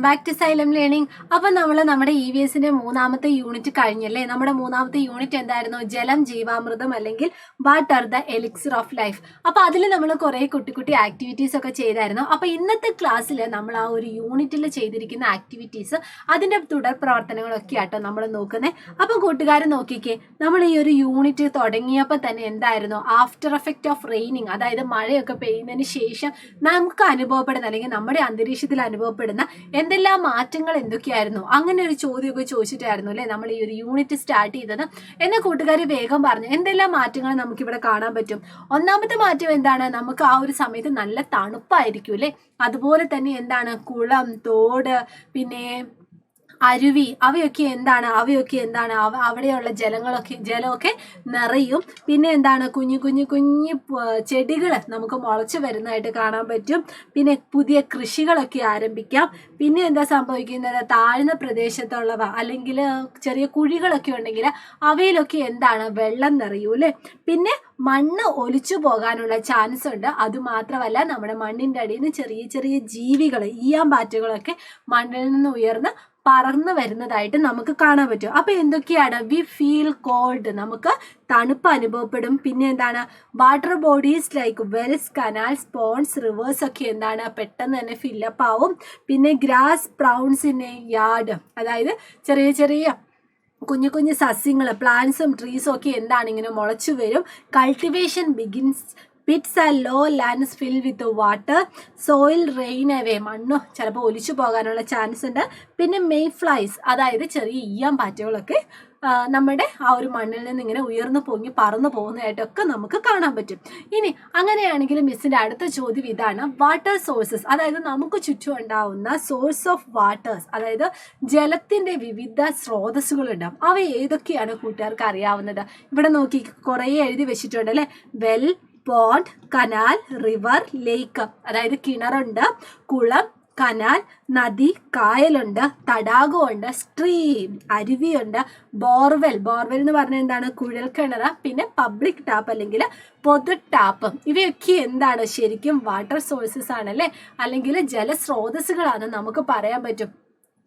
Back to xylem learning. അപ്പം നമ്മൾ നമ്മുടെ EVSന്റെ മൂന്നാമത്തെ യൂണിറ്റ് കഴിഞ്ഞല്ലേ. നമ്മുടെ മൂന്നാമത്തെ യൂണിറ്റ് എന്തായിരുന്നു? ജലം ജീവാമൃതം അല്ലെങ്കിൽ water the elixir of life. അപ്പോൾ അതിൽ നമ്മൾ കുറേ കുട്ടി ആക്ടിവിറ്റീസ് ഒക്കെ ചെയ്തായിരുന്നു. അപ്പോൾ ഇന്നത്തെ ക്ലാസ്സിൽ നമ്മൾ ആ ഒരു യൂണിറ്റിൽ ചെയ്തിരിക്കുന്ന ആക്ടിവിറ്റീസ് അതിൻ്റെ തുടർ പ്രവർത്തനങ്ങളൊക്കെ ആട്ടോ നമ്മൾ നോക്കുന്നത്. അപ്പം കൂട്ടുകാർ നോക്കിക്കേ, നമ്മൾ ഈ ഒരു യൂണിറ്റ് തുടങ്ങിയപ്പോൾ തന്നെ എന്തായിരുന്നു? ആഫ്റ്റർ എഫക്റ്റ് ഓഫ് റെയിനിങ്, അതായത് മഴയൊക്കെ പെയ്യുന്നതിന് ശേഷം നമുക്ക് അനുഭവപ്പെടുന്ന അല്ലെങ്കിൽ നമ്മുടെ അന്തരീക്ഷത്തിൽ അനുഭവപ്പെടുന്ന എന്തെല്ലാം മാറ്റങ്ങൾ എന്തൊക്കെയായിരുന്നു, അങ്ങനെ ഒരു ചോദ്യമൊക്കെ ചോദിച്ചിട്ടായിരുന്നു അല്ലേ നമ്മൾ ഈ ഒരു യൂണിറ്റ് സ്റ്റാർട്ട് ചെയ്തത്. എന്ന കൂട്ടുകാർ വേഗം പറഞ്ഞു എന്തെല്ലാം മാറ്റങ്ങൾ നമുക്കിവിടെ കാണാൻ പറ്റും. ഒന്നാമത്തെ മാറ്റം എന്താണ്? നമുക്ക് ആ ഒരു സമയത്ത് നല്ല തണുപ്പായിരിക്കും അല്ലേ. അതുപോലെ തന്നെ എന്താണ്? കുളം, തോട്, പിന്നെ അരുവി, അവയൊക്കെ എന്താണ് അവിടെയുള്ള ജലമൊക്കെ നിറയും. പിന്നെ എന്താണ്? കുഞ്ഞു ചെടികൾ നമുക്ക് മുളച്ചു വരുന്നതായിട്ട് കാണാൻ പറ്റും. പിന്നെ പുതിയ കൃഷികളൊക്കെ ആരംഭിക്കാം. പിന്നെ എന്താ സംഭവിക്കുന്നത്? താഴ്ന്ന പ്രദേശത്തുള്ളവ അല്ലെങ്കിൽ ചെറിയ കുഴികളൊക്കെ ഉണ്ടെങ്കിൽ അവയിലൊക്കെ എന്താണ്? വെള്ളം നിറയൂ അല്ലേ. പിന്നെ മണ്ണ് ഒലിച്ചു പോകാനുള്ള ചാൻസ് ഉണ്ട്. അതുമാത്രമല്ല നമ്മുടെ മണ്ണിൻ്റെ അടിയിൽ നിന്ന് ചെറിയ ജീവികൾ, ഈയാമ്പാറ്റകളൊക്കെ മണ്ണിൽ നിന്ന് ഉയർന്ന് പറന്ന് വരുന്നതായിട്ട് നമുക്ക് കാണാൻ പറ്റും. അപ്പൊ എന്തൊക്കെയാണ്? വി ഫീൽ കോൾഡ്, നമുക്ക് തണുപ്പ് അനുഭവപ്പെടും. പിന്നെ എന്താണ്? Water bodies like wells, canals, ponds, rivers ഒക്കെ എന്താണ്? പെട്ടെന്ന് തന്നെ ഫില്ലപ്പ് ആവും. പിന്നെ grass grows in a yard, അതായത് ചെറിയ കുഞ്ഞു സസ്യങ്ങൾ, പ്ലാന്റ്സും ട്രീസും ഒക്കെ എന്താണ്? ഇങ്ങനെ മുളച്ചു വരും. Cultivation begins. Pits and low lands fill with water. Soil rain away, മണ്ണ് ചിലപ്പോൾ ഒലിച്ചു പോകാനുള്ള ചാൻസ് ഉണ്ട്. പിന്നെ മെയ് ഫ്ലൈസ്, അതായത് ചെറിയ ഈയാമ്പാറ്റകളൊക്കെ നമ്മുടെ ആ ഒരു മണ്ണിൽ നിന്ന് ഇങ്ങനെ ഉയർന്നു പൊങ്ങി പറന്നു പോകുന്നതായിട്ടൊക്കെ നമുക്ക് കാണാൻ പറ്റും. ഇനി അങ്ങനെയാണെങ്കിൽ മിസ്സിൻ്റെ അടുത്ത ചോദ്യം ഇതാണ്: വാട്ടർ സോഴ്സസ്, അതായത് നമുക്ക് ചുറ്റും ഉണ്ടാവുന്ന സോഴ്സ് ഓഫ് വാട്ടേഴ്സ്, അതായത് ജലത്തിൻ്റെ വിവിധ സ്രോതസ്സുകളുണ്ടാവും. അവ ഏതൊക്കെയാണ് കൂട്ടുകാർക്ക് അറിയാവുന്നത്? ഇവിടെ നോക്കി കുറേ എഴുതി വെച്ചിട്ടുണ്ട് അല്ലേ. വെൽ, പോണ്ട്, കനാൽ, റിവർ, ലേക്ക്, അതായത് കിണറുണ്ട്, കുളം, കനാൽ, നദി, കായലുണ്ട്, തടാകമുണ്ട്, സ്ട്രീം, അരുവിയുണ്ട്, ബോർവെൽ എന്ന് പറഞ്ഞാൽ എന്താണ്? കുഴൽ കിണർ. പിന്നെ പബ്ലിക് ടാപ്പ് അല്ലെങ്കിൽ പൊതു ടാപ്പ്. ഇവയൊക്കെ എന്താണ്? ശരിക്കും വാട്ടർ സോഴ്സസ് ആണല്ലേ, അല്ലെങ്കിൽ ജലസ്രോതസ്സുകളാണ് നമുക്ക് പറയാൻ പറ്റും.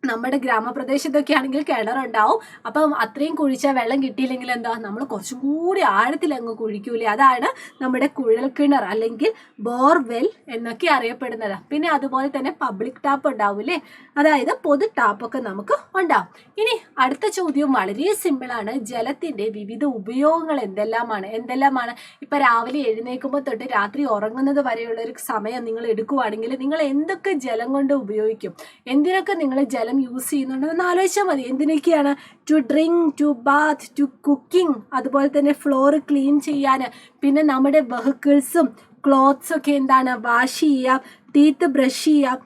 നമ്മുടെ ഗ്രാമപ്രദേശത്തൊക്കെ ആണെങ്കിൽ കിണറുണ്ടാവും. അപ്പം അത്രയും കുഴിച്ചാൽ വെള്ളം കിട്ടിയില്ലെങ്കിൽ എന്താ? നമ്മൾ കുറച്ചും കൂടി ആഴത്തിൽ അങ്ങ് കുഴിക്കൂലേ, അതാണ് നമ്മുടെ കുഴൽ കിണർ അല്ലെങ്കിൽ ബോർവെൽ എന്നൊക്കെ അറിയപ്പെടുന്നത്. പിന്നെ അതുപോലെ തന്നെ പബ്ലിക് ടാപ്പ് ഉണ്ടാവൂലേ, അതായത് പൊതു ടാപ്പൊക്കെ നമുക്ക് ഉണ്ടാവും. ഇനി അടുത്ത ചോദ്യം വളരെ സിമ്പിളാണ്. ജലത്തിന്റെ വിവിധ ഉപയോഗങ്ങൾ എന്തെല്ലാമാണ്? ഇപ്പൊ രാവിലെ എഴുന്നേൽക്കുമ്പോൾ തൊട്ട് രാത്രി ഉറങ്ങുന്നത് വരെയുള്ള ഒരു സമയം നിങ്ങൾ എടുക്കുവാണെങ്കിൽ നിങ്ങൾ എന്തൊക്കെ ജലം കൊണ്ട് ഉപയോഗിക്കും? എന്തിനൊക്കെ നിങ്ങൾ ജലം യൂസ് ചെയ്യുന്നുണ്ടെന്ന് ആലോചിച്ചാൽ മതി. എന്തിനൊക്കെയാണ്? To drink, to bath, to cooking, അതുപോലെ തന്നെ ഫ്ലോർ ക്ലീൻ ചെയ്യാൻ, പിന്നെ നമ്മുടെ വെഹിക്കിൾസും ക്ലോത്ത്സും ഒക്കെ എന്താണ്? വാഷ് ചെയ്യാം, ടീത്ത് ബ്രഷ് ചെയ്യാം,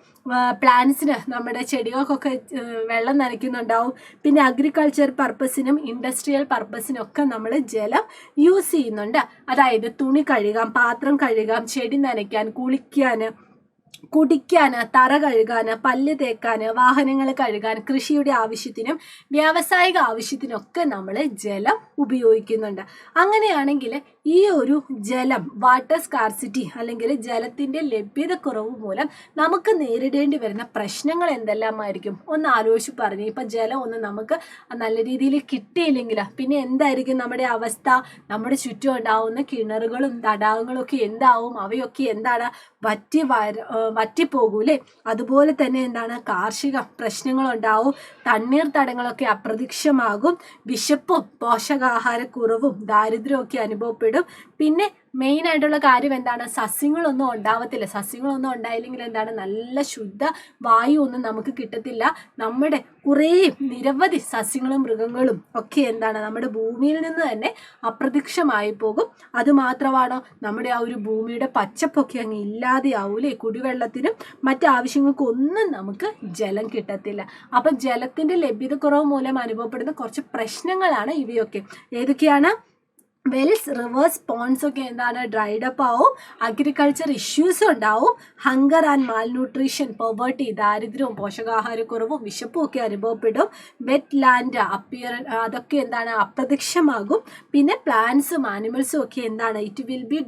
പ്ലാന്റ്സിന്, നമ്മുടെ ചെടികൾക്കൊക്കെ വെള്ളം നനയ്ക്കുന്നുണ്ടാവും. പിന്നെ അഗ്രികൾച്ചർ പർപ്പസിനും ഇൻഡസ്ട്രിയൽ പർപ്പസിനും ഒക്കെ നമ്മൾ ജലം യൂസ് ചെയ്യുന്നുണ്ട്. അതായത് തുണി കഴുകാം, പാത്രം കഴുകാം, ചെടി നനയ്ക്കാൻ, കുളിക്കാൻ, കുടിക്കാൻ, തറ കഴുകാൻ, പല്ല് തേക്കാൻ, വാഹനങ്ങൾ കഴുകാൻ, കൃഷിയുടെ ആവശ്യത്തിനും വ്യാവസായിക ആവശ്യത്തിനൊക്കെ നമ്മൾ ജലം ഉപയോഗിക്കുന്നുണ്ട്. അങ്ങനെയാണെങ്കിൽ ഈ ഒരു ജലം, വാട്ടർ സ്കാർസിറ്റി അല്ലെങ്കിൽ ജലത്തിൻ്റെ ലഭ്യതക്കുറവ് മൂലം നമുക്ക് നേരിടേണ്ടി വരുന്ന പ്രശ്നങ്ങൾ എന്തെല്ലാമായിരിക്കും? ഒന്ന് ആലോചിച്ച് പറഞ്ഞു. ഇപ്പം ജലം ഒന്ന് നമുക്ക് നല്ല രീതിയിൽ കിട്ടിയില്ലെങ്കിൽ പിന്നെ എന്തായിരിക്കും നമ്മുടെ അവസ്ഥ? നമ്മുടെ ചുറ്റും ഉണ്ടാവുന്ന കിണറുകളും തടാകങ്ങളും ഒക്കെ എന്താവും? അവയൊക്കെ എന്താണ്? വറ്റിപ്പോകൂലേ. അതുപോലെ തന്നെ എന്താണ്? കാർഷിക പ്രശ്നങ്ങളുണ്ടാവും. തണ്ണീർത്തടങ്ങളൊക്കെ അപ്രത്യക്ഷമാകും. വിശപ്പും പോഷകാഹാരക്കുറവും ദാരിദ്ര്യവും ഒക്കെ അനുഭവപ്പെടും. പിന്നെ മെയിൻ ആയിട്ടുള്ള കാര്യം എന്താണ്? സസ്യങ്ങളൊന്നും ഉണ്ടാവത്തില്ല. സസ്യങ്ങളൊന്നും ഉണ്ടായില്ലെങ്കിൽ എന്താണ്? നല്ല ശുദ്ധ വായു ഒന്നും നമുക്ക് കിട്ടത്തില്ല. നമ്മുടെ നിരവധി സസ്യങ്ങളും മൃഗങ്ങളും ഒക്കെ എന്താണ്? നമ്മുടെ ഭൂമിയിൽ നിന്ന് തന്നെ അപ്രത്യക്ഷമായി പോകും. അതുമാത്രമാണോ? നമ്മുടെ ആ ഒരു ഭൂമിയുടെ പച്ചപ്പൊക്കെ അങ്ങ് ഇല്ലാതെയാവൂലേ. കുടിവെള്ളത്തിനും മറ്റാവശ്യങ്ങൾക്കും ഒന്നും നമുക്ക് ജലം കിട്ടത്തില്ല. അപ്പം ജലത്തിൻ്റെ ലഭ്യതക്കുറവ് മൂലം അനുഭവപ്പെടുന്ന കുറച്ച് പ്രശ്നങ്ങളാണ് ഇവയൊക്കെ. ഏതൊക്കെയാണ്? വെൽസ്, റിവേഴ്സ്, പോൺസ് ഒക്കെ എന്താണ് ഡ്രൈഡപ്പ് ആവും, അഗ്രികൾച്ചർ ഇഷ്യൂസ് ഉണ്ടാവും, ഹങ്കർ ആൻഡ് മാൽന്യൂട്രീഷൻ, പോവേർട്ടി, ദാരിദ്ര്യവും പോഷകാഹാരക്കുറവും വിശപ്പും ഒക്കെ അനുഭവപ്പെടും, വെറ്റ് ലാൻഡ് അതൊക്കെ എന്താണ് അപ്രത്യക്ഷമാകും, പിന്നെ പ്ലാന്റ്സും ആനിമൽസും ഒക്കെ എന്താണ് it will be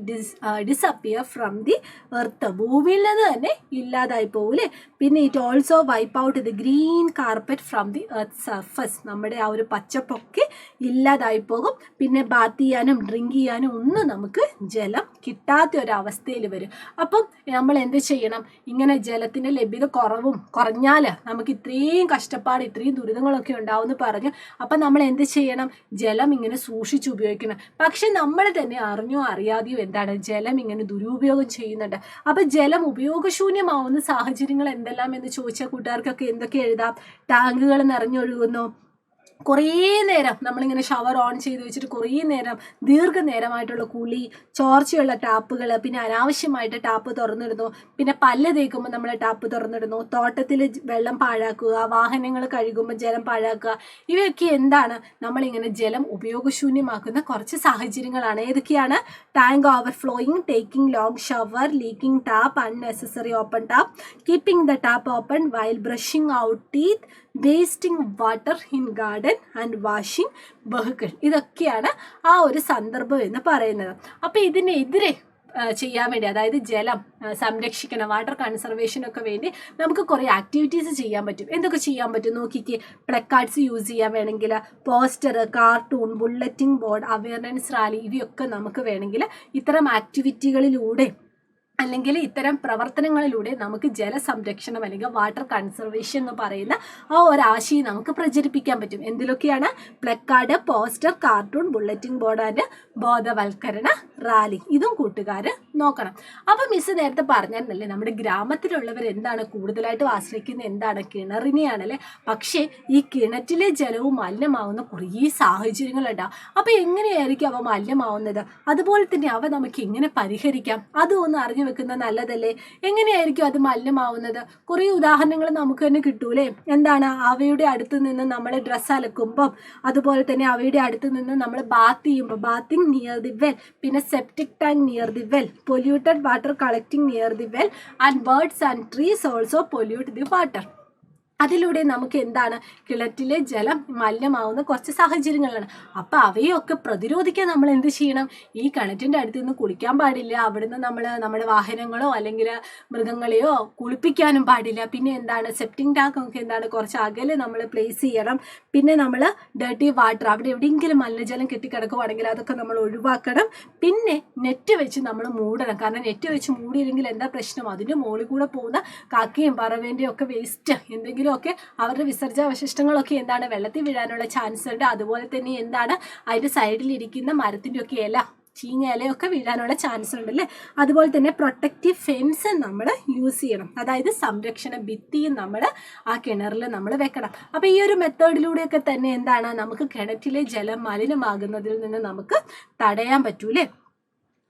disappear from the earth, ഭൂമിയിൽ നിന്ന് തന്നെ ഇല്ലാതായി പോകൂലേ. പിന്നെ it also wipe out the green carpet from the earth surface, നമ്മുടെ ആ ഒരു പച്ചപ്പൊക്കെ ഇല്ലാതായി പോകും. പിന്നെ ബാത്ത് ചെയ്യാനും ഡ്രിങ്ക് ചെയ്യാനും ഒന്നും നമുക്ക് ജലം കിട്ടാത്ത ഒരവസ്ഥയിൽ വരും. അപ്പം നമ്മൾ എന്ത് ചെയ്യണം, ഇങ്ങനെ ജലത്തിൻ്റെ ലഭ്യത കുറഞ്ഞാൽ നമുക്ക് ഇത്രയും കഷ്ടപ്പാട് ഇത്രയും ദുരിതങ്ങളൊക്കെ ഉണ്ടാവുമെന്ന് പറഞ്ഞു. അപ്പം നമ്മൾ എന്ത് ചെയ്യണം, ജലം ഇങ്ങനെ സൂക്ഷിച്ച് ഉപയോഗിക്കണം. പക്ഷെ നമ്മൾ തന്നെ അറിഞ്ഞോ അറിയാതെയോ എന്താണ് ജലം ഇങ്ങനെ ദുരുപയോഗം ചെയ്യുന്നുണ്ട്. അപ്പം ജലം ഉപയോഗശൂന്യമാവുന്ന സാഹചര്യങ്ങൾ എന്തെല്ലാം എന്ന് ചോദിച്ച കൂട്ടുകാർക്കൊക്കെ എന്തൊക്കെ എഴുതാം. ടാങ്കുകൾ നിറഞ്ഞൊഴുകുന്നു, കുറേ നേരം നമ്മളിങ്ങനെ ഷവർ ഓൺ ചെയ്ത് വെച്ചിട്ട് കുറേ നേരം ദീർഘനേരമായിട്ടുള്ള കുളി, ചോർച്ചയുള്ള ടാപ്പുകൾ, പിന്നെ അനാവശ്യമായിട്ട് ടാപ്പ് തുറന്നിടുന്നു, പിന്നെ പല്ല് തേക്കുമ്പോൾ നമ്മൾ ടാപ്പ് തുറന്നിടുന്നു, തോട്ടത്തിൽ വെള്ളം പാഴാക്കുക, വാഹനങ്ങൾ കഴുകുമ്പോൾ ജലം പാഴാക്കുക, ഇവയൊക്കെ എന്താണ് നമ്മളിങ്ങനെ ജലം ഉപയോഗശൂന്യമാക്കുന്ന കുറച്ച് സാഹചര്യങ്ങളാണ്. ഏതൊക്കെയാണ്? Tank overflowing, taking long shower, leaking tap, unnecessary open tap, keeping the tap open while brushing out teeth, wasting water in garden and washing vehicle. ഇതൊക്കെയാണ് ആ ഒരു സന്ദർഭം എന്ന് പറയുന്നത്. അപ്പോൾ ഇതിനെതിരെ ചെയ്യാൻ വേണ്ടി, അതായത് ജലം സംരക്ഷിക്കണം, വാട്ടർ കൺസർവേഷനൊക്കെ വേണ്ടി നമുക്ക് കുറേ ആക്ടിവിറ്റീസ് ചെയ്യാൻ പറ്റും. എന്തൊക്കെ ചെയ്യാൻ പറ്റും നോക്കിക്കേ. പ്ലക്കാർഡ്സ് യൂസ് ചെയ്യാൻ വേണമെങ്കിൽ, poster, cartoon, bulletin board, awareness rally, ഇവയൊക്കെ നമുക്ക് വേണമെങ്കിൽ ഇത്തരം ആക്ടിവിറ്റികളിലൂടെ അല്ലെങ്കിൽ ഇത്തരം പ്രവർത്തനങ്ങളിലൂടെ നമുക്ക് ജലസംരക്ഷണം അല്ലെങ്കിൽ വാട്ടർ കൺസർവേഷൻ എന്ന് പറയുന്ന ആ ഒരാശയം നമുക്ക് പ്രചരിപ്പിക്കാൻ പറ്റും. എന്തിലൊക്കെയാണ്? Placard, poster, cartoon, bulletin board and ബോധവൽക്കരണ റാലി. ഇതും കൂട്ടുകാർ നോക്കണം. അപ്പം മിസ് നേരത്തെ പറഞ്ഞായിരുന്നല്ലേ, നമ്മുടെ ഗ്രാമത്തിലുള്ളവർ എന്താണ് കൂടുതലായിട്ടും ആശ്രയിക്കുന്നത്? എന്താണ്? കിണറിനെയാണല്ലേ. പക്ഷേ ഈ കിണറ്റിലെ ജലവും മലിനമാവുന്ന കുറേ സാഹചര്യങ്ങളുണ്ടാവും. അപ്പം എങ്ങനെയായിരിക്കും അവ മലിനമാവുന്നത്? അതുപോലെ തന്നെ അവ നമുക്ക് എങ്ങനെ പരിഹരിക്കാം? അതും ഒന്ന് അറിഞ്ഞു വെക്കുന്നത് നല്ലതല്ലേ. എങ്ങനെയായിരിക്കും അത് മലിനമാവുന്നത്? കുറേ ഉദാഹരണങ്ങൾ നമുക്ക് തന്നെ കിട്ടൂലേ. എന്താണ്? അവയുടെ അടുത്ത് നിന്ന് നമ്മൾ ഡ്രസ്സ് അലക്കുമ്പം, അതുപോലെ തന്നെ അവയുടെ അടുത്ത് നിന്ന് നമ്മൾ ബാത്ത് ചെയ്യുമ്പോൾ, ബാത്തിങ് നിയർ ദി വെൽ, പിന്നെ septic tank near the well, polluted water collecting near the well, and birds and trees also pollute the water. അതിലൂടെ നമുക്ക് എന്താണ്? കിണറ്റിലെ ജലം മലിനമാവുന്ന കുറച്ച് സാഹചര്യങ്ങളാണ്. അപ്പം അവയൊക്കെ പ്രതിരോധിക്കാൻ നമ്മൾ എന്ത് ചെയ്യണം? ഈ കിണറ്റിൻ്റെ അടുത്ത് നിന്ന് കുളിക്കാൻ പാടില്ല, അവിടുന്ന് നമ്മൾ നമ്മുടെ വാഹനങ്ങളോ അല്ലെങ്കിൽ മൃഗങ്ങളെയോ കുളിപ്പിക്കാനും പാടില്ല. പിന്നെ എന്താണ്? സെപ്റ്റിക് ടാങ്ക് ഒക്കെ എന്താണ് കുറച്ച് അകലെ നമ്മൾ പ്ലേസ് ചെയ്യണം. പിന്നെ നമ്മൾ ഡേർട്ടി വാട്ടർ, അവിടെ എവിടെയെങ്കിലും മലിനജലം കെട്ടിക്കിടക്കുവാണെങ്കിൽ അതൊക്കെ നമ്മൾ ഒഴിവാക്കണം. പിന്നെ നെറ്റ് വെച്ച് നമ്മൾ മൂടണം. കാരണം നെറ്റ് വെച്ച് മൂടിയില്ലെങ്കിൽ എന്താ പ്രശ്നം? അതിൻ്റെ മുകളിൽ കൂടെ പോകുന്ന കാക്കയും പറവേൻ്റെയും ഒക്കെ വേസ്റ്റ് എന്തെങ്കിലും ഒക്കെ അവരുടെ വിസർജ്ജാവശിഷ്ടങ്ങളൊക്കെ എന്താണ് വെള്ളത്തിൽ വീഴാനുള്ള ചാൻസ് ഉണ്ട്. അതുപോലെ തന്നെ എന്താണ് അതിൻ്റെ സൈഡിലിരിക്കുന്ന മരത്തിൻ്റെ ഒക്കെ ഇല, ചീഞ്ഞ ഇലയൊക്കെ വീഴാനുള്ള ചാൻസ് ഉണ്ടല്ലേ. അതുപോലെ തന്നെ പ്രൊട്ടക്റ്റീവ് ഫെൻസ് നമ്മൾ യൂസ് ചെയ്യണം. അതായത് സംരക്ഷണ ഭിത്തിയും നമ്മൾ ആ കിണറിൽ നമ്മൾ വെക്കണം. അപ്പോൾ ഈ ഒരു മെത്തേഡിലൂടെയൊക്കെ തന്നെ എന്താണ് നമുക്ക് കിണറ്റിലെ ജലം മലിനമാകുന്നതിൽ നിന്ന് നമുക്ക് തടയാൻ പറ്റൂലേ.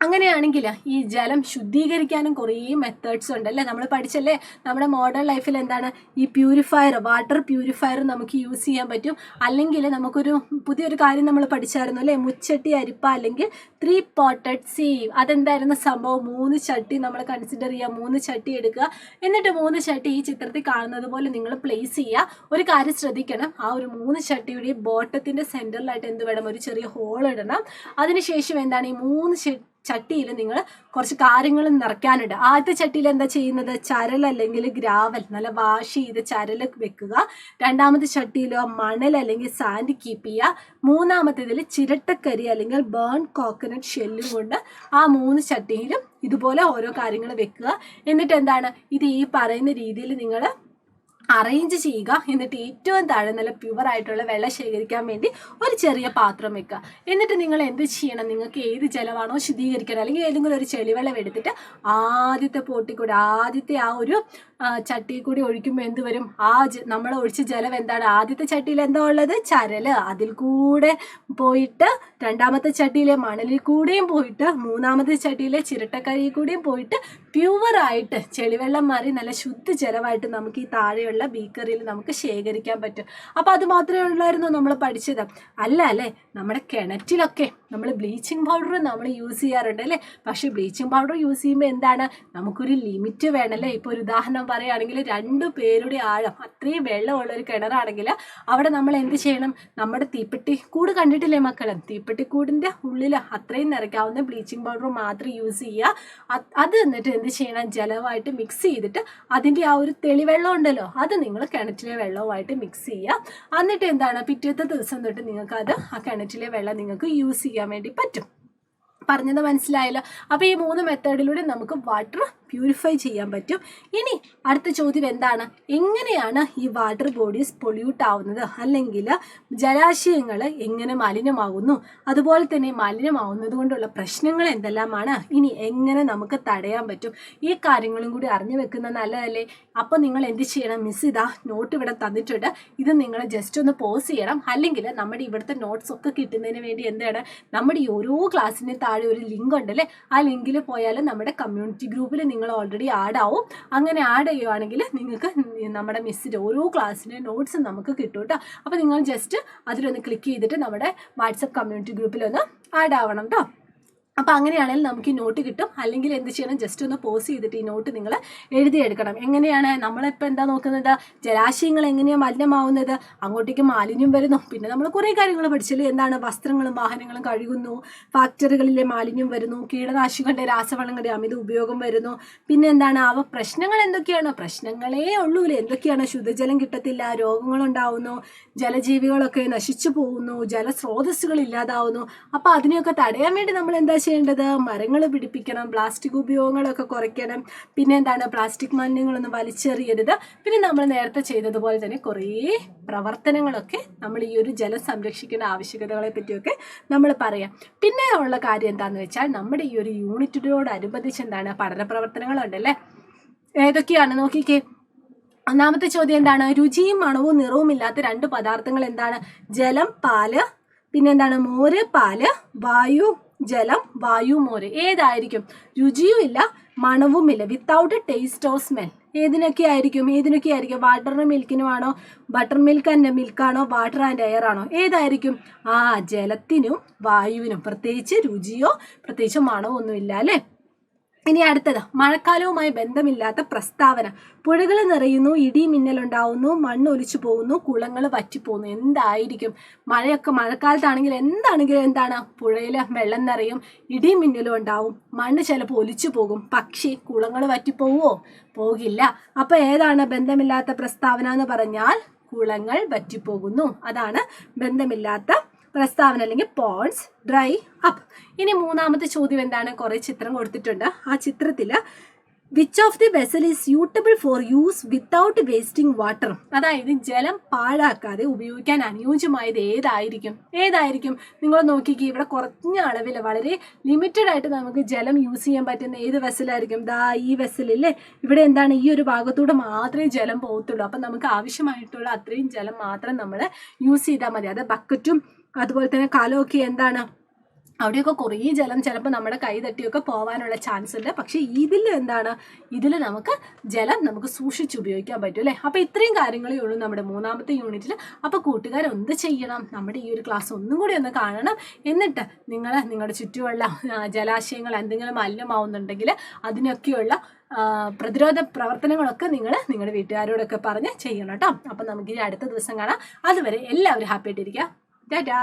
അങ്ങനെയാണെങ്കിൽ ഈ ജലം ശുദ്ധീകരിക്കാനും കുറേ മെത്തേഡ്സ് ഉണ്ടല്ലേ. നമ്മൾ പഠിച്ചല്ലേ നമ്മുടെ മോഡേൺ ലൈഫിൽ എന്താണ് ഈ പ്യൂരിഫയർ, വാട്ടർ പ്യൂരിഫയർ നമുക്ക് യൂസ് ചെയ്യാൻ പറ്റും. അല്ലെങ്കിൽ നമുക്കൊരു പുതിയൊരു കാര്യം നമ്മൾ പഠിച്ചായിരുന്നു അല്ലേ, മുച്ചട്ടി അരിപ്പ അല്ലെങ്കിൽ 3 പോട്ടഡ് സീവ്. അതെന്തായിരുന്നു സംഭവം? 3 ചട്ടി നമ്മൾ കൺസിഡർ ചെയ്യുക. 3 ചട്ടി എടുക്കുക, എന്നിട്ട് 3 ചട്ടി ഈ ചിത്രത്തിൽ കാണുന്നത് പോലെ നിങ്ങൾ പ്ലേസ് ചെയ്യുക. ഒരു കാര്യം ശ്രദ്ധിക്കണം, ആ ഒരു 3 ചട്ടിയുടെ ബോട്ടത്തിൻ്റെ സെൻറ്ററിലായിട്ട് എന്ത് വേണം? ഒരു ചെറിയ ഹോൾ ഇടണം. അതിനുശേഷം എന്താണ് ഈ 3 ചട്ടിയിൽ നിങ്ങൾ കുറച്ച് കാര്യങ്ങൾ നിറയ്ക്കാനുണ്ട്. ആദ്യത്തെ ചട്ടിയിൽ എന്താ ചെയ്യുന്നത്? ചരൽ അല്ലെങ്കിൽ ഗ്രാവൽ, നല്ല വാഷ് ചെയ്ത് ചരൽ വെക്കുക. രണ്ടാമത്തെ ചട്ടിയിലോ മണൽ അല്ലെങ്കിൽ സാൻഡ് കീപ്പ് ചെയ്യുക. മൂന്നാമത്തേതിൽ ചിരട്ടക്കരി അല്ലെങ്കിൽ ബേൺ കോക്കനട്ട് ഷെല്ലും കൊണ്ട് ആ 3 ചട്ടിയിലും ഇതുപോലെ ഓരോ കാര്യങ്ങൾ വെക്കുക. എന്നിട്ട് എന്താണ് ഇത് ഈ പറയുന്ന രീതിയിൽ നിങ്ങൾ അറേഞ്ച് ചെയ്യുക. എന്നിട്ട് ഏറ്റവും താഴെ നല്ല പ്യുവറായിട്ടുള്ള വെള്ളം ശേഖരിക്കാൻ വേണ്ടി ഒരു ചെറിയ പാത്രം വെക്കുക. എന്നിട്ട് നിങ്ങൾ എന്ത് ചെയ്യണം? നിങ്ങൾക്ക് ഏത് ജലമാണോ ശുദ്ധീകരിക്കണം, അല്ലെങ്കിൽ ഏതെങ്കിലും ഒരു ചെളിവെള്ളം എടുത്തിട്ട് ആദ്യത്തെ പോട്ടിൽ കൂടി, ആദ്യത്തെ ആ ഒരു ചട്ടിയിൽ കൂടി ഒഴിക്കുമ്പോൾ എന്ത് വരും? നമ്മൾ ഒഴിച്ച ജലം എന്താണ്? ആദ്യത്തെ ചട്ടിയിൽ എന്താ ഉള്ളത്? ചരല്. അതിൽ കൂടെ പോയിട്ട് രണ്ടാമത്തെ ചട്ടിയിലെ മണലിൽ കൂടെയും പോയിട്ട് മൂന്നാമത്തെ ചട്ടിയിലെ ചിരട്ടക്കരിയിൽ കൂടെയും പോയിട്ട് പ്യുവറായിട്ട് ചെളിവെള്ളം മാറി നല്ല ശുദ്ധ ജലമായിട്ട് നമുക്ക് ഈ താഴെയുള്ള ഇതുപോലുള്ള ബീക്കറിയിൽ നമുക്ക് ശേഖരിക്കാൻ പറ്റും. അപ്പോൾ അത് മാത്രമേ ഉള്ളായിരുന്നു നമ്മൾ പഠിച്ചത് അല്ല അല്ലേ? നമ്മുടെ കിണറ്റിലൊക്കെ നമ്മൾ ബ്ലീച്ചിങ് പൗഡർ നമ്മൾ യൂസ് ചെയ്യാറുണ്ട് അല്ലേ? പക്ഷേ ബ്ലീച്ചിങ് പൗഡർ യൂസ് ചെയ്യുമ്പോൾ എന്താണ്, നമുക്കൊരു ലിമിറ്റ് വേണമല്ലേ? ഇപ്പോൾ ഒരു ഉദാഹരണം പറയുകയാണെങ്കിൽ 2 പേരുടെ ആഴം അത്രയും വെള്ളമുള്ളൊരു കിണറാണെങ്കിൽ അവിടെ നമ്മൾ എന്ത് ചെയ്യണം? നമ്മുടെ തീപ്പെട്ടിക്കൂട് കണ്ടിട്ടില്ലേ മക്കളെ? തീപ്പെട്ടിക്കൂടിൻ്റെ ഉള്ളിൽ അത്രയും നിറയ്ക്കാവുന്ന ബ്ലീച്ചിങ് പൗഡർ മാത്രം യൂസ് ചെയ്യുക. അത് എന്നിട്ട് എന്ത് ചെയ്യണം? ജലമായിട്ട് മിക്സ് ചെയ്തിട്ട് അതിൻ്റെ ആ ഒരു തെളിവെള്ളം ഉണ്ടല്ലോ, അത് നിങ്ങൾ കിണറ്റിലെ വെള്ളവുമായിട്ട് മിക്സ് ചെയ്യുക. എന്നിട്ട് എന്താണ്, പിറ്റേത്തെ ദിവസം തൊട്ട് നിങ്ങൾക്ക് അത് ആ കിണറ്റിലെ വെള്ളം നിങ്ങൾക്ക് യൂസ് ചെയ്യാൻ വേണ്ടി പറ്റും. പറഞ്ഞത് മനസ്സിലായല്ലോ? അപ്പോൾ ഈ 3 മെത്തേഡിലൂടെ നമുക്ക് വാട്ടർ പ്യൂരിഫൈ ചെയ്യാൻ പറ്റും. ഇനി അടുത്ത ചോദ്യം എന്താണ്, എങ്ങനെയാണ് ഈ വാട്ടർ ബോഡീസ് പൊള്യൂട്ട് ആവുന്നത്, അല്ലെങ്കിൽ ജലാശയങ്ങൾ എങ്ങനെ മലിനമാകുന്നു, അതുപോലെ തന്നെ മലിനമാവുന്നത് കൊണ്ടുള്ള പ്രശ്നങ്ങൾ എന്തെല്ലാമാണ്, ഇനി എങ്ങനെ നമുക്ക് തടയാൻ പറ്റും, ഈ കാര്യങ്ങളും കൂടി അറിഞ്ഞു വെക്കുന്നത് നല്ലതല്ലേ? അപ്പോൾ നിങ്ങൾ എന്ത് ചെയ്യണം? മിസ് ഇതാ നോട്ട് ഇവിടെ തന്നിട്ടുണ്ട്, ഇത് നിങ്ങൾ ജസ്റ്റ് ഒന്ന് പോസ് ചെയ്യണം. അല്ലെങ്കിൽ നമ്മുടെ ഇവിടുത്തെ നോട്ട്സ് ഒക്കെ കിട്ടുന്നതിന് വേണ്ടി എന്താണ്, നമ്മുടെ ഈ ഓരോ ക്ലാസ്സിന് താഴെ ഒരു ലിങ്ക് ഉണ്ടല്ലേ, ആ ലിങ്കിൽ പോയാൽ നമ്മുടെ കമ്മ്യൂണിറ്റി ഗ്രൂപ്പിൽ നിങ്ങൾ ഓൾറെഡി ആഡ് ആവും. അങ്ങനെ ആഡ് ചെയ്യുവാണെങ്കിൽ നിങ്ങൾക്ക് നമ്മുടെ മിസ്സിൻ്റെ ഓരോ ക്ലാസ്സിൻ്റെ നോട്ട്സ് നമുക്ക് കിട്ടും കേട്ടോ. അപ്പോൾ നിങ്ങൾ ജസ്റ്റ് അതിലൊന്ന് ക്ലിക്ക് ചെയ്തിട്ട് നമ്മുടെ വാട്സപ്പ് കമ്മ്യൂണിറ്റി ഗ്രൂപ്പിലൊന്ന് ആഡ് ആവണം കേട്ടോ. അപ്പോൾ അങ്ങനെയാണെങ്കിൽ നമുക്ക് ഈ നോട്ട് കിട്ടും. അല്ലെങ്കിൽ എന്ത് ചെയ്യണം? ജസ്റ്റ് ഒന്ന് പോസ് ചെയ്തിട്ട് ഈ നോട്ട് നിങ്ങൾ എഴുതിയെടുക്കണം. എങ്ങനെയാണ് നമ്മളിപ്പോൾ എന്താ നോക്കുന്നത്, ജലാശയങ്ങൾ എങ്ങനെയാണ് മലിനമാവുന്നത്, അങ്ങോട്ടേക്ക് മാലിന്യം വരുന്നു. പിന്നെ നമ്മൾ കുറേ കാര്യങ്ങൾ പഠിച്ചില്ലേ, എന്താണ്, വസ്ത്രങ്ങളും വാഹനങ്ങളും കഴുകുന്നു, ഫാക്ടറികളിലെ മാലിന്യം വരുന്നു, കീടനാശികളുടെ രാസവളങ്ങളുടെ അമിത ഉപയോഗം വരുന്നു. പിന്നെ എന്താണ്, അവ പ്രശ്നങ്ങൾ എന്തൊക്കെയാണ്? പ്രശ്നങ്ങളേ ഉള്ളൂല്ലേ? എന്തൊക്കെയാണ്? ശുദ്ധജലം കിട്ടത്തില്ല, രോഗങ്ങളുണ്ടാവുന്നു, ജലജീവികളൊക്കെ നശിച്ചു പോകുന്നു, ജലസ്രോതസ്സുകൾ ഇല്ലാതാവുന്നു. അപ്പോൾ അതിനെയൊക്കെ തടയാൻ വേണ്ടി നമ്മൾ എന്താ ചെയ്യേണ്ടത്? മരങ്ങൾ പിടിപ്പിക്കണം, പ്ലാസ്റ്റിക് ഉപയോഗങ്ങളൊക്കെ കുറയ്ക്കണം. പിന്നെ എന്താണ്, പ്ലാസ്റ്റിക് മാലിന്യങ്ങളൊന്നും വലിച്ചെറിയരുത്. പിന്നെ നമ്മൾ നേരത്തെ ചെയ്തതുപോലെ തന്നെ കുറേ പ്രവർത്തനങ്ങളൊക്കെ നമ്മൾ ഈ ഒരു ജലം സംരക്ഷിക്കേണ്ട ആവശ്യകതകളെ പറ്റിയൊക്കെ നമ്മൾ പറയാം. പിന്നെ ഉള്ള കാര്യം എന്താണെന്ന് വെച്ചാൽ, നമ്മുടെ ഈ ഒരു യൂണിറ്റിനോടനുബന്ധിച്ച് എന്താണ്, പഠന പ്രവർത്തനങ്ങളുണ്ടല്ലേ. ഏതൊക്കെയാണ് നോക്കിക്കേ. ഒന്നാമത്തെ ചോദ്യം എന്താണ്, രുചിയും മണവും നിറവും ഇല്ലാത്ത 2 പദാർത്ഥങ്ങൾ എന്താണ്? ജലം, പാല്, പിന്നെന്താണ്, മോര്, പാല്, വായു, ജലം, വായു, മോര്. ഏതായിരിക്കും? രുചിയും ഇല്ല, മണവുമില്ല, വിത്തൗട്ട് ടേസ്റ്റ് ഓർ സ്മെൽ. ഏതിനൊക്കെ ആയിരിക്കും? വാട്ടറിനും മിൽക്കിനുമാണോ? ബട്ടർ മിൽക്ക് ആൻഡ് മിൽക്കാണോ? വാട്ടർ ആൻഡ് എയർ ആണോ? ഏതായിരിക്കും? ജലത്തിനും വായുവിനും പ്രത്യേകിച്ച് രുചിയോ പ്രത്യേകിച്ച് മണമോ ഒന്നുമില്ല അല്ലേ? ഇനി അടുത്തത്, മഴക്കാലവുമായി ബന്ധമില്ലാത്ത പ്രസ്താവന. പുഴകൾ നിറയുന്നു, ഇടി മിന്നലുണ്ടാവുന്നു, മണ്ണ് ഒലിച്ചു പോകുന്നു, കുളങ്ങൾ വറ്റിപ്പോകുന്നു. എന്തായിരിക്കും? മഴക്കാലത്താണെങ്കിൽ എന്താണെങ്കിലും എന്താണ്, പുഴയിൽ വെള്ളം നിറയും, ഇടി മിന്നലും ഉണ്ടാവും, മണ്ണ് ചിലപ്പോൾ ഒലിച്ചു പോകും. പക്ഷേ കുളങ്ങൾ വറ്റിപ്പോവോ? പോകില്ല. അപ്പോൾ ഏതാണ് ബന്ധമില്ലാത്ത പ്രസ്താവന എന്ന് പറഞ്ഞാൽ? കുളങ്ങൾ വറ്റിപ്പോകുന്നു. അതാണ് ബന്ധമില്ലാത്ത പ്രസ്താവന, അല്ലെങ്കിൽ പോൺസ് ഡ്രൈ അപ്പ്. ഇനി മൂന്നാമത്തെ ചോദ്യം എന്താണ്? കുറേ ചിത്രം കൊടുത്തിട്ടുണ്ട്. ആ ചിത്രത്തിൽ which of the vessel is suitable for use without wasting water. അതായത് ജലം പാഴാക്കാതെ ഉപയോഗിക്കാൻ അനുയോജ്യമായത് ഏതായിരിക്കും? നിങ്ങൾ നോക്കിക്കേ, ഇവിടെ കുറഞ്ഞ അളവിൽ വളരെ ലിമിറ്റഡ് ആയിട്ട് നമുക്ക് ജലം യൂസ് ചെയ്യാൻ പറ്റുന്ന ഏത് വെസലായിരിക്കും? ഈ വെസലില്ലേ, ഇവിടെ എന്താണ്, ഈ ഒരു ഭാഗത്തൂടെ മാത്രമേ ജലം പോകത്തുള്ളൂ. അപ്പം നമുക്ക് ആവശ്യമായിട്ടുള്ള അത്രയും ജലം മാത്രം നമ്മൾ യൂസ് ചെയ്താൽ മതി. അത് ബക്കറ്റും അതുപോലെ തന്നെ കാലമൊക്കെ എന്താണ്, അവിടെയൊക്കെ കുറേ ജലം ചിലപ്പോൾ നമ്മുടെ കൈ തട്ടിയൊക്കെ പോകാനുള്ള ചാൻസ് ഉണ്ട്. പക്ഷേ ഇതിൽ നമുക്ക് ജലം നമുക്ക് സൂക്ഷിച്ച് ഉപയോഗിക്കാൻ പറ്റും അല്ലേ? അപ്പോൾ ഇത്രയും കാര്യങ്ങളേ ഉള്ളൂ നമ്മുടെ മൂന്നാമത്തെ യൂണിറ്റിൽ. അപ്പോൾ കൂട്ടുകാർ എന്ത് ചെയ്യണം? നമ്മുടെ ഈ ഒരു ക്ലാസ് ഒന്നും കൂടി ഒന്ന് കാണണം. എന്നിട്ട് നിങ്ങളുടെ ചുറ്റുമുള്ള ജലാശയങ്ങൾ എന്തെങ്കിലും മലിനമാവുന്നുണ്ടെങ്കിൽ അതിനൊക്കെയുള്ള പ്രതിരോധ പ്രവർത്തനങ്ങളൊക്കെ നിങ്ങളുടെ വീട്ടുകാരോടൊക്കെ പറഞ്ഞ് ചെയ്യണം കേട്ടോ. അപ്പം നമുക്കിനി അടുത്ത ദിവസം കാണാം. അതുവരെ എല്ലാവരും ഹാപ്പി ആയിട്ടിരിക്കുക. ടാറ്റാ.